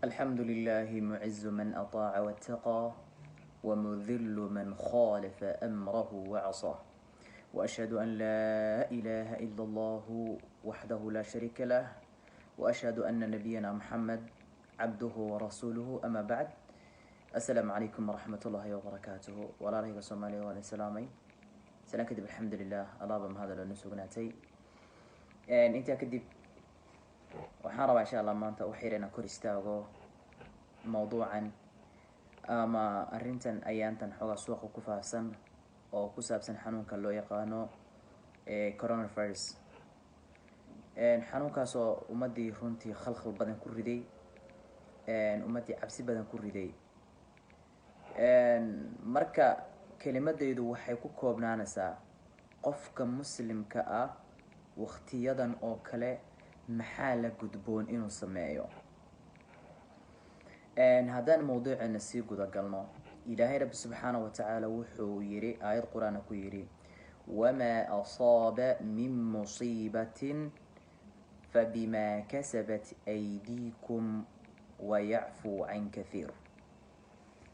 الحمد لله معز من أطاع واتقى ومذل من خالف أمره وعصاه وأشهد أن لا إله إلا الله وحده لا شريك له وأشهد أن نبينا محمد عبده ورسوله أما بعد السلام عليكم ورحمة الله وبركاته ولا رهيب الصومالي وعلى سلامي سلام كدب الحمد لله الله بمهذا لنسوقناتي انت كدب waxaan rabaa insha allah maanta u xir inaan kor istaago mawduucan ama arrintan ayaantan xoogaa suuqa ku faafsan oo ku saabsan xanuunka loo yaqaano coronavirus. xanuunkaas oo ummadii runtii khalkhal badan ku riday, ummadii cabsi badan ku riday. marka kelimadaydu waxay ku koobnaanaysaa qofka muslimka ah waqtiyadan oo kale maxaa la gudboon inuu sameeyo. haddaan mawduuceena sii guda galno, ilaahay rabbi subxaanahu watacaala wuxuu yidhi aayad qur-aana ku yidhi wamaa asaaba min musiibatin fabimaa kasabat aydiikum wayacfuu can kathiir.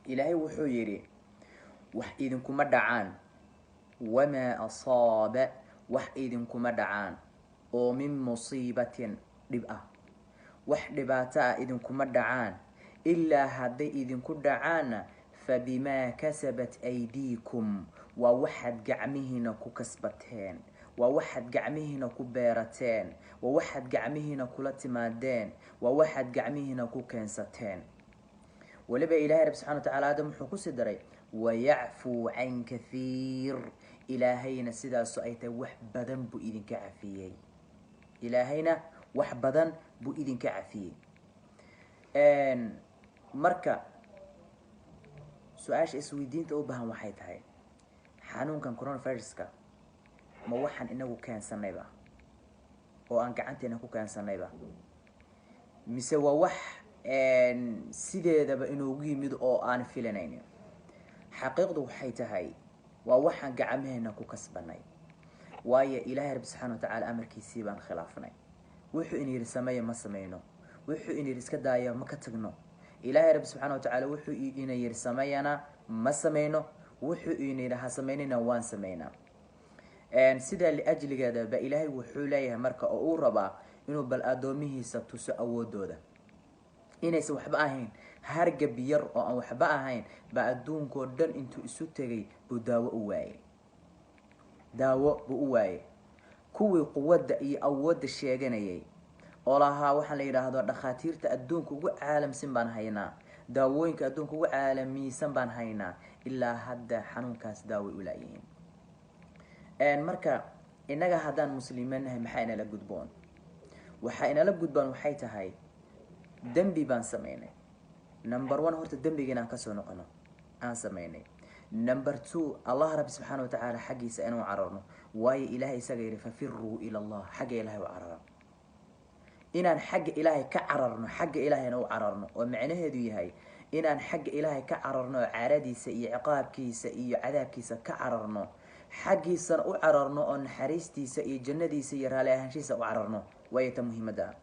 ilaahay wuxuu yidhi wax idinkuma dhacaan, wamaa asaaba wax idinkuma dhacaan oo min musiibatin dhib ah, wax dhibaato ah idinkuma dhacaan ilaa hadday idinku dhacaanna fabimaa kasabat aydiikum, waa waxaad gacmihiina ku kasbateen, waa waxaad gacmihiina ku beerateen, waa waxaad gacmihiina kula timaadeen, waa waxaad gacmihiina ku keensateen. waliba ilaahay rabbi subxana watacaala aadam wuxuu kusii daray wayacfuu can kathiir, ilaahayna sidaasu ay tahay wax badan buu idinka cafiyey. ilaahayna wax badan buu idinka cafiyey. marka su-aasha isweydiinta u baahan waxay tahay xanuunkan coronaviruska ma waxaan inagu keensanayba oo aan gacanteena ku keensanayba, mise waa wax sideedaba inoogu yimid oo aan filanaynin? xaqiiqdu waxay tahay waa waxaan gacmaheena ku kasbanay, waayo ilaahay rabbi subxaana watacaala amarkiisii baan khilaafnay. wuxuu in yidhi sameeya ma sameyno, wuxuu in yidhi iska daaya ma ka tagno. ilaahay rabbi subxaana watacaala wuxuu ina yidhi sameeyana ma sameyno, wuxuu ina yidhi ha sameynina waan sameynaa. sidaa liajligeeda ba ilaahay wuxuu leeyahay marka oo uu rabaa inuu bal addoomihiisa tuso awoodooda inaysan waxba ahayn. hargab yar oo aan waxba ahayn baa adduunkoo dhan intuu isu tegay buu daawo u waayey, daawo buu u waayey. kuwii quwadda iyo awoodda sheeganayay oo lahaa waxaan la yidhaahdo dhakhaatiirta adduunka ugu caalamsan baan haynaa, daawooyinka adduunka ugu caalamiisan baan haynaa, ilaa hadda xanuunkaas daaway u laayihiin. marka innaga haddaan muslimiin nahay maxaa inala gudboon? waxaa inala gudboon waxay tahay dembi baan sameynay. number one, horta dembiga inaan kasoo noqono aan sameynay. number two, allah rabbi subxaana watacaala xaggiisa inuu cararno, waayo ilaahay isaga yidhi fafiruu ila allah, xagga ilaahay u carara. inaan xagga ilaahay ka cararno, xagga ilaahayna u cararno, oo macnaheedu yahay inaan xagga ilaahay ka cararno oo caradiisa iyo ciqaabkiisa iyo cadaabkiisa ka cararno, xaggiisana u cararno oo naxariistiisa iyo jannadiisa iyo raali ahaanshiisa u cararno, waayo ta muhiimadda.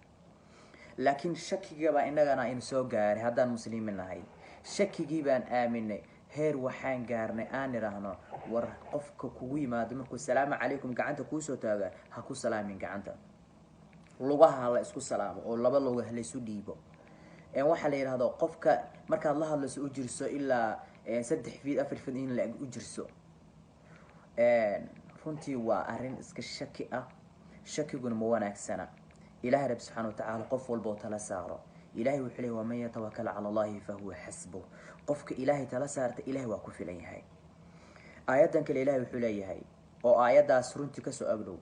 laakiin shakigii baa innagana inu soo gaaray haddaan muslimiin nahay. shakigii baan aaminay, heer waxaan gaarnay aan idhaahno war qofka kugu yimaado markuu salaamu calaykum gacanta kuusoo taaga ha ku salaamin gacanta, lugaha la isku salaamo oo laba luga laysu dhiibo. waxaa la yidhahdo qofka markaad la hadlayso u jirso ilaa 3 feet 4 feet in la u jirso. runtii waa arrin iska shaki ah. shakiguna ma wanaagsana. ilaahay rabbi subxaana watacaala qof walba oo tala saaro, ilaahay wuxuu leeyahay waman yatawakal cala allahi fahuwa xasbuh. qofka ilaahay tala saarta ilaahay waa ku filan yahay. aayaddan kale ilaahay wuxuu leeyahay oo aayaddaas runtii kasoo agdhow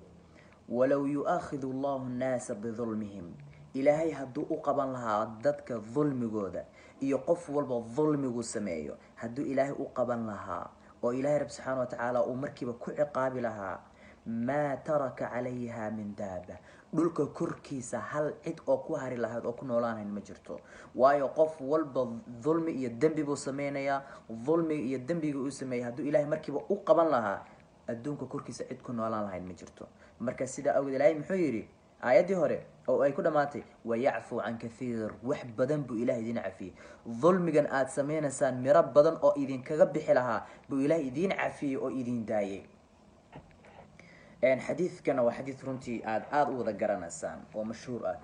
walow yu'aakhidu allahu nnaasa bidulmihim, ilaahay hadduu u qaban lahaa dadka dulmigooda iyo qof walba dulmigu sameeyo, hadduu ilaahay u qaban lahaa oo ilaahay rabbi subxaana watacaala uu markiiba ku ciqaabi lahaa, maa taraka calayha min daaba, dhulka korkiisa hal cid oo ku hari lahayd oo ku noolaanayn ma jirto. waayo qof walba dulmi iyo dembi buu sameynayaa. dulmiga iyo dembiga uu sameeyay hadduu ilaahay markiiba u qaban lahaa, adduunka korkiisa cid ku noolaan lahayd ma jirto. marka sidaa awgeed ilaahay muxuu yidhi aayadii hore oo ay ku dhamaatay wayacfu can kathiir, wax badan buu ilahay idin cafiyey. dulmigan aad sameynaysaan miro badan oo idinkaga bixi lahaa buu ilahay idin cafiyey oo idin daayay. xadiidkana waa xadiid runtii aada u wada garanaysaan oo mashhuur ah.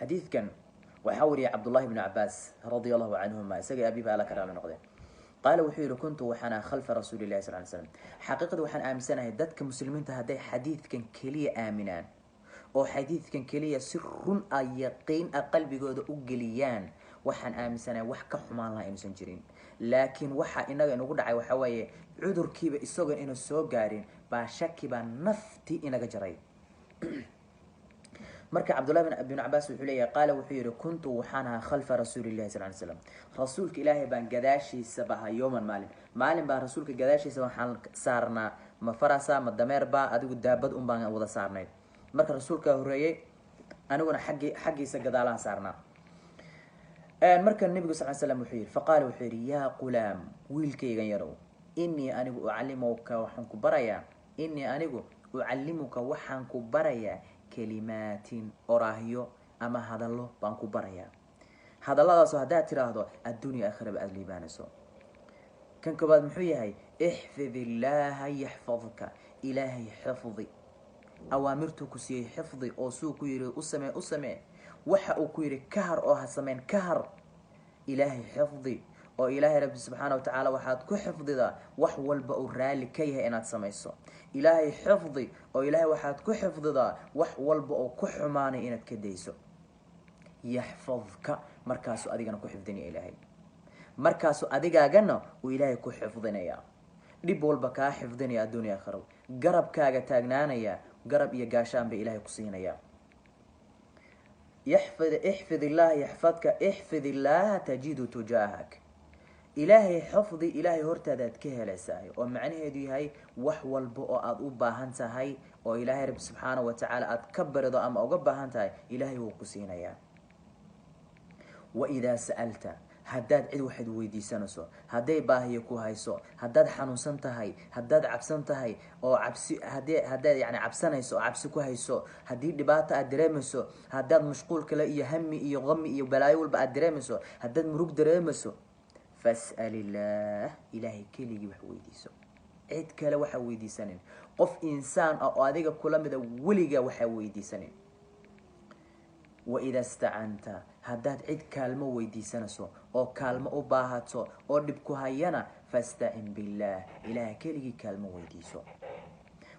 xadiidkan waxaa wariyay cabdullahi bnu cabaas radia allahu canhuma, isaga abiba alla ka raali noqdeen. qaala wuxuu yihi kuntu waxaan aha khalfa rasuuli llahi sal ly slam. xaqiiqda waxaan aaminsanahay dadka muslimiinta hadday xadiidkan keliya aaminaan oo xadiidkan keliya si run ah yaqiin ah qalbigooda u geliyaan, waxaan aaminsanahay wax ka xumaan laha inuusan jirin. laakiin waxa inaga inugu dhacay waxaa waaye cudurkiiba isagoon ina soo gaarin baa shaki baa nafti inaga jaray. marka cabdullahi bn cabaas wuxuu leeyahay qaala wuxuu yihi kuntu waxaan ahaa khalfa rasuuli llahi sal ly slam. rasuulka ilaahay baan gadaashiisa baha yowman maalin baa rasuulka gadaashiisa waxaan saarnaa ma farasa ma dameer ba, adigu daabad un baan wada saarnay. marka rasuulka horeeyey aniguna xaggiisa gadaalaha saarnaa. marka nabigu sal slam wuxuu yihi faqaala wuxuu yihi yaa qulaam, wiilkaygan yarow, inii anigu ucallimuka waxaan ku barayaa kalimaatin oraahyo ama hadallo baan ku barayaa. hadalladaasoo haddaad tiraahdo addunya aakhiraba aada liibaanayso. kan koobaad muxuu yahay ixfid illaaha yaxfadka, ilaahay xifdi. awaamirtuu ku siiyey xifdi oo suu ku yihi u samee, waxa uu ku yihi kahar oo ha sameyn kahar. ilaahay xifdi oo ilaahay rabbi subxaana watacaala waxaad ku xifdidaa wax walba uu raalli ka yahay inaad samayso. ilaahay xifdi oo ilaahay waxaad ku xifdidaa wax walba oo ku xumaanay inaad ka dayso. yaxfadka, markaasuu adigana ku xifdinaya ilaahay, markaasuu adigaagana uu ilaahay ku xifdinaya, dhib walba kaa xifdinaya adduunya aakhiro, garabkaaga taagnaanaya, garab iyo gaashaan bay ilaahay ku siinaya. ixfid illaaha yaxfadka, ixfid illaaha tajidu tujaahak. ilaahay xifdi, ilaahay hortaadaad ka helaysaay, oo macnaheedu yahay wax walba oo aada u baahan tahay oo ilaahay rabbi subxaana watacaala aada ka barido ama uga baahan tahay, ilaahay wuu ku siinayaa. waidaa sa'alta, haddaad cid waxaad weydiisanayso, hadday baahiyo ku hayso, haddaad xanuunsan tahay, haddaad cabsan tahay oo haddaad yani cabsanayso oo cabsi ku hayso, haddii dhibaato aad dareemayso, haddaad mashquul kale iyo hami iyo qami iyo balaayo walba aad dareemayso, haddaad murug dareemayso, fas'al illaah, ilaahay keligii wax weydiiso. cid kale waxaa weydiisanin. qof insaan ah oo adiga kula mida weligaa waxaa weydiisanin. waidaa istacanta, haddaad cid kaalmo weydiisanayso oo kaalmo u baahato oo dhib ku hayana, fastacin billaah, ilaah keligii kaalmo weydiiso.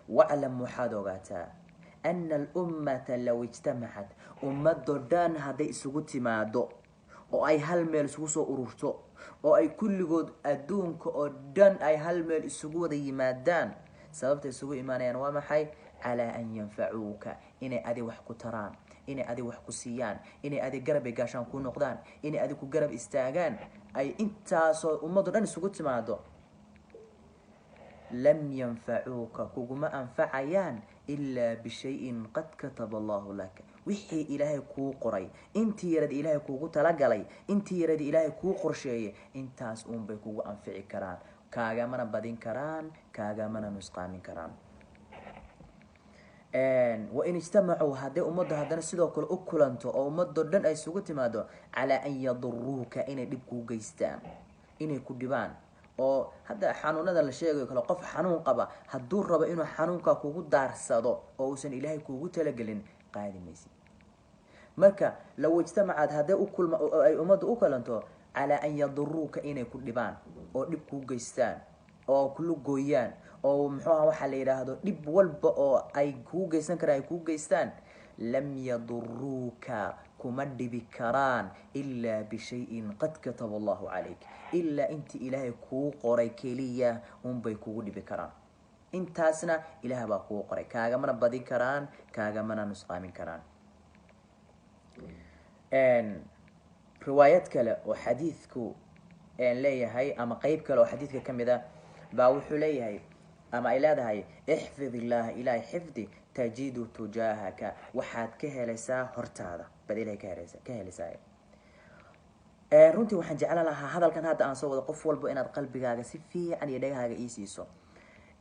waclam, waxaad ogaataa ana alummata low ijtamacat, ummadoo dhan hadday isugu timaado oo ay hal meel isugu soo ururto oo ay kulligood adduunka oo dhan ay hal meel isugu wada yimaadaan, sababta isugu imaanayaan waa maxay? calaa an yanfacuuka, inay adig wax ku taraan, inay adig wax ku siiyaan, inay adig garab ay gaashaan ku noqdaan, inay adig ku garab istaagaan, ay intaasoo ummadoo dhan isugu timaado, lam yanfacuuka, kuguma anfacayaan ilaa bishayin qad kataba allahu laka, wixii ilaahay kuu qoray, intii yarada ilaahay kuugu talagalay, intii yarada ilaahay kuu qorsheeyay, intaas uunbay kugu anfici karaan, kaagamana badin karaan, kaagamana nusqaamin karaan. wain ijtamacuu, hadday ummadda haddana sidoo kale u kulanto oo ummadoo dhan ay isugu timaado, calaa an yaduruuka, inay dhib kuu geystaan, inay ku dhibaan. oo hadda xanuunada la sheegayo kale, qof xanuun qaba hadduu rabo inuu xanuunka kugu daarsado oo uusan ilaahay kuugu talagelin, qaadi maysid. marka low ijtamacad, hadday ay ummadda u kulanto calaa an yaduruuka, inay ku dhibaan oo dhib kuu geystaan oo kula gooyaan, oo muxuuha waxaa la yidhaahdo dhib walba oo ay kuu geysan karaan ay kuu geystaan, lam yaduruuka, kuma dhibi karaan ilaa bishayin qad kataba allahu calayk, ilaa intii ilaahay kuu qoray keliya unbay kugu dhibi karaan. intaasna ilaah baa kuu qoray, kaagamana badin karaan, kaagamana nusqaamin karaan. riwaayad kale oo xadiidku leeyahay, ama qeyb kale oo xadiidka ka mid a baa wuxuu leeyahay, ama ay leedahay ixfid illaaha, ilaahay xifdi, tajidu tujaahaka, waxaad ka helaysaa hortaada, bad ilahay ka helaysaa. runtii waxaan jeclaan lahaa hadalkan hadda aan soo wado qof walba inaad qalbigaaga si fiican iyo dhagahaaga ii siiso.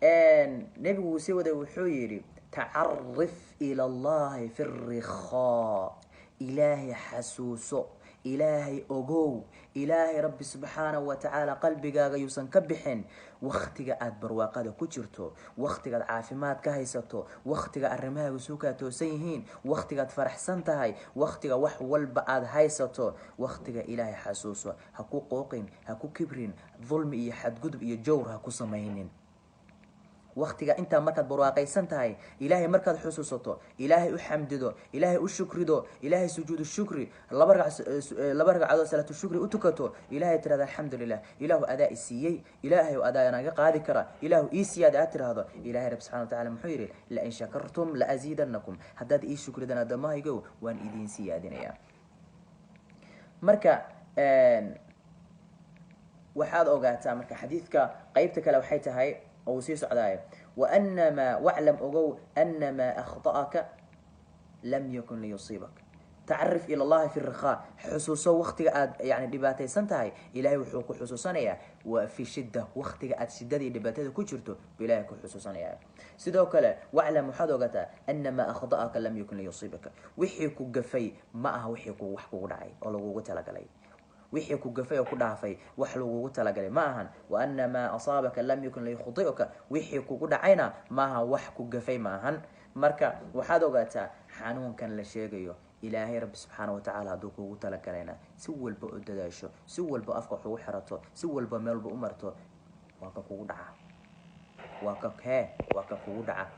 nebigu uu sii waday wuxuu yidhi tacarif ila allahi fi rikhaa, ilaahay xasuuso, ilaahay ogow, ilaahay rabbi subxaanahu watacaala qalbigaaga yuusan ka bixin waktiga aada barwaaqada ku jirto, waktigaad caafimaad ka haysato, waktiga arrimahaaga suukaa toosan yihiin, waktigaad faraxsan tahay, waktiga wax walba aada haysato, waktiga ilaahay xasuuso. Ha ku qooqin, ha ku kibrin, dulmi iyo xadgudub iyo jawr ha ku samaynin. waktiga intaa markaad barwaaqaysan tahay, ilaahay markaad xusuusato, ilaahay u xamdido, ilaahay u shukrido, ilaahay sujuudu shukri, laba ragcadood salaatu shukri u tukato, ilaahay tirahda alxamdulilah, ilaahu adaa i siiyey, ilaahay adaa naga qaadi kara, ilaahu ii siyaada aad tirahdo, ilaahay rabbi subxana watacaala muxuu yidhi lain shakartum la aziidanakum, haddaad ii shukridan addamahaygow waan idiin siyaadinayaa. marka waxaad ogaataa marka xadiidka qeybta kale waxay tahay oo sii socdaay وأنما واعلم أجو أنما أخطأك لم يكن ليصيبك. تعرف إلى الله في الرخاء، حسوسه وقتك يعني دباتي سنتهاي إلهي وحوق حسوسانيا، وفي شدة وقتك شدة دباتي كجرته بإلهي كحسوسانيا. سيدو كلا واعلم محدوغتا أنما أخطأك لم يكن ليصيبك، وحيكو قفي معها وحيكو وحكو دعي أو لو قلت لي wixii ku gafay oo ku dhaafay wax lagugu talagalay ma ahan. wa annama asaabaka lam yakun liykhti'uka, wixii kugu dhacayna maaha wax ku gafay ma ahan. marka waxaad ogaataa xanuunkan la sheegayo ilaahay rabbi subxaanahu watacaala hadduu kugu talagalayna si walba u dadaasho, si walba afka wax ugu xirato, si walba meel walba u marto, waa ka kugu dhaca, waa ka kugu dhaca.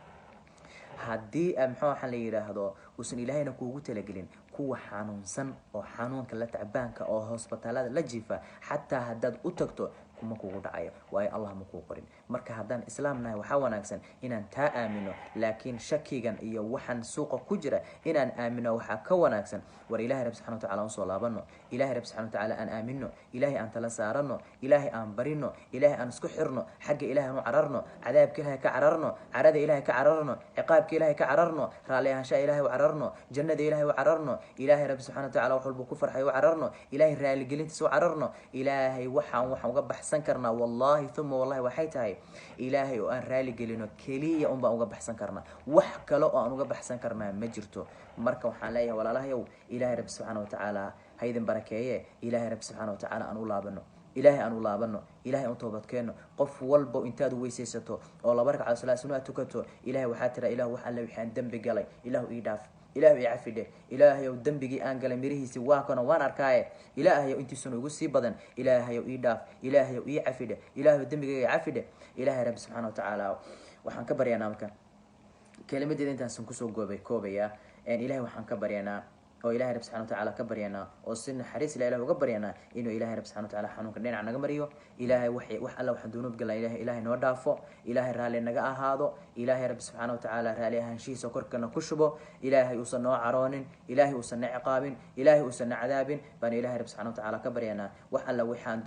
haddii muxuu waxaan la yidhaahdo uusan ilaahayna kuugu talagelin kuwa xanuunsan oo xanuunka la tacbaanka oo hospitaalada la jiifa, xataa haddaad u tagto kuma kugu dhacayo, waayo allah ma kuu qorin. marka haddaan islaam nahay waxaa wanaagsan inaan taa aamino, laakiin shakigan iyo waxaan suuqa ku jira inaan aamino waxaa ka wanaagsan. war ilaahay rabbi subxana watacaala aan soo laabano, ilaahay rabbi subxana watacaala aan aamino, ilaahay aan tala saarano, ilaahay aan barino, ilaahay aan isku xirno, xagga ilaahay aan u cararno, cadaabka ilaahay ka cararno, carada ilaahay ka cararno, ciqaabka ilaahay ka cararno, raalli ahaanshaha ilaahay u cararno, jannada ilaahay u cararno, ilaahay rabbi subxana watacaala wax walba ku farxay u cararno, ilaahay raaligelintiisa u cararno. ilaahay waxaan uga baxsan karnaa wallahi uma wallahi waxay tahay ilaahay oo aan raali gelino keliya un baan uga baxsan karnaa, wax kale oo aan uga baxsan karnaa ma jirto. marka waxaan leeyahay walaalahayow, ilaahay rabbi subxaana watacaala ha idin barakeeye, ilaahay rabbi subxaana watacaala aan u laabano, ilaahay aan u laabano, ilaahay aan toobadkeenno. qof walba intaad weysaysato oo laba ragcadood salaad sunna tukato, ilaahay waxaa tira ilaahu wax alle wixii aan dembi galay ilaahu ii dhaaf, ilaahu ii cafidhe, ilaahayow dembigii aan galay mirihiisi waa kana waan arkaaye, ilaahayow intiisuna ugu sii badan, ilaahayow ii dhaaf, ilaahayow ii cafidhe, ilaahayow dembigayga cafidhe. ilaahay rabbi subxaana watacaala waxaan ka baryaynaa marka kelimadeeda intaasan kusoo koobayaa, ilaahay waxaan ka baryaynaa oo ilaahay rabbi subxana watacaala ka baryaynaa oo si naxariis ilaah uga baryaynaa inuu ilaahay rabbi subxana watacaala xanuunka dhinac naga mariyo, ilaahay wax alla waxaan dunuub galnaa ilaahay noo dhaafo, ilaahay raalli naga ahaado, ilaahay rabbi subxaana watacaala raalli ahaanshihiisa korkana ku shubo, ilaahay uusan noo caroonin, ilaahay uusan na ciqaabin, ilaahay uusan na cadaabin baan ilaahay rabbi subxana watacaala ka baryaynaa. wax alla waxaan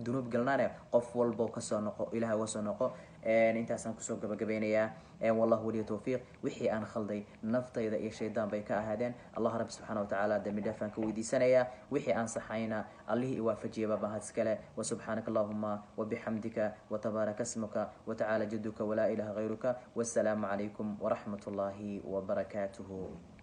dunuub galnaane qof walbo kasoo noqo, ilaahay uga soo noqo. intaasaan kusoo gabagabeynayaa. wallahu waliya tawfiiq. wixii aan khalday naftayda iyo shaydaan bay ka ahaadeen, allah rabbi subxaana watacaala dambi dhaafaan ka weydiisanayaa. wixii aan saxayna allihii iwaafajiya baa mahad iskale. wasubxaanaka allahuma wabixamdika watabaaraka ismuka watacaala jaduka walaa ilaha gayruka. wassalaamu calaykum waraxmat ullaahi wabarakaatuhu.